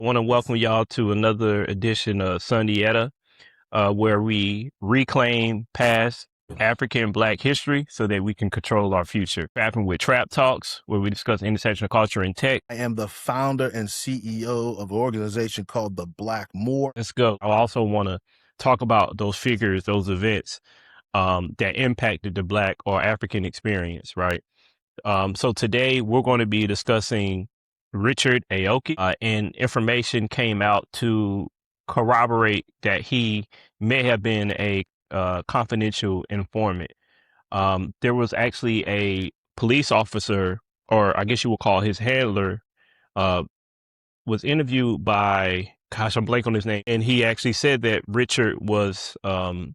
I want to welcome y'all to another edition of Sundietta, where we reclaim past African Black history so that we can control our future. Rapping with Trap Talks, where we discuss intersectional culture and tech. I am the founder and CEO of an organization called the Black More. Let's go. I also want to talk about those figures, those events that impacted the Black or African experience, right? So today we're going to be discussing Richard Aoki, and information came out to corroborate that he may have been a confidential informant. There was actually a police officer, or I guess you would call his handler, uh, was interviewed by, gosh, I'm blank on his name, and he actually said that Richard was,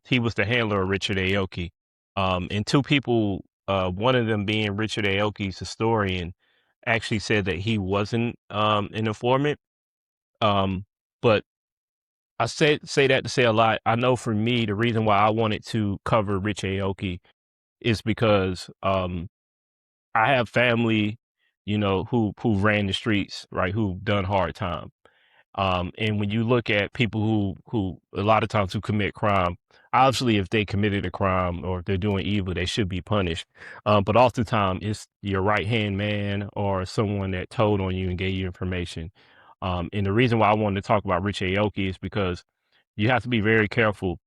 he was the handler of Richard Aoki. And two people, one of them being Richard Aoki's historian, actually said that he wasn't an informant. But I say that to say a lot. I know for me, the reason why I wanted to cover Rich Aoki is because I have family, who ran the streets, right, who've done hard time. And when you look at people who a lot of times who commit crime, obviously if they committed a crime or if they're doing evil, they should be punished. But oftentimes it's your right hand man or someone that told on you and gave you information. And the reason why I wanted to talk about Rich Aoki is because you have to be very careful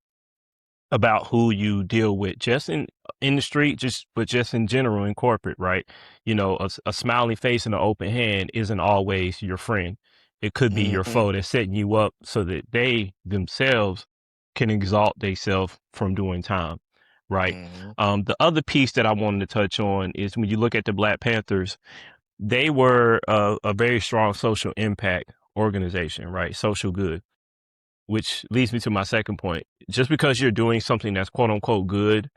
about who you deal with, just in the street, but just in general in corporate, right? A smiling face and an open hand isn't always your friend. It could be your foe that's setting you up so that they themselves can exalt themselves from doing time, right? The other piece that I wanted to touch on is when you look at the Black Panthers, they were a very strong social impact organization, right? Social good, which leads me to my second point. Just because you're doing something that's quote unquote good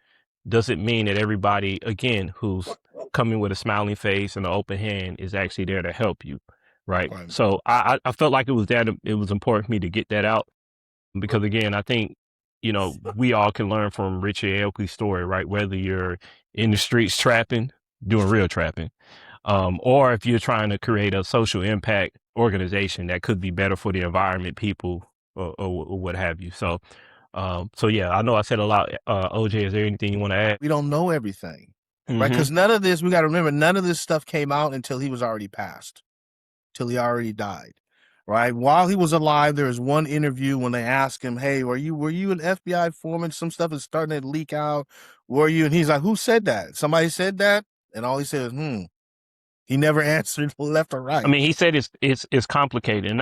doesn't mean that everybody, again, who's coming with a smiling face and an open hand is actually there to help you. Right. So I felt like it was important for me to get that out because, again, I think, we all can learn from Richard Aoki's story, right? Whether you're in the streets trapping, doing real trapping, or if you're trying to create a social impact organization that could be better for the environment, people, or what have you. So yeah, I know I said a lot. OJ, is there anything you want to add? We don't know everything, right? Because none of this, we got to remember, none of this stuff came out until he was already passed, till he already died, right? While he was alive, there was one interview when they asked him, "Hey, were you an FBI informant? Some stuff is starting to leak out. Were you?" And he's like, "Who said that? Somebody said that?" And all he said was, He never answered left or right. I mean, he said it's complicated.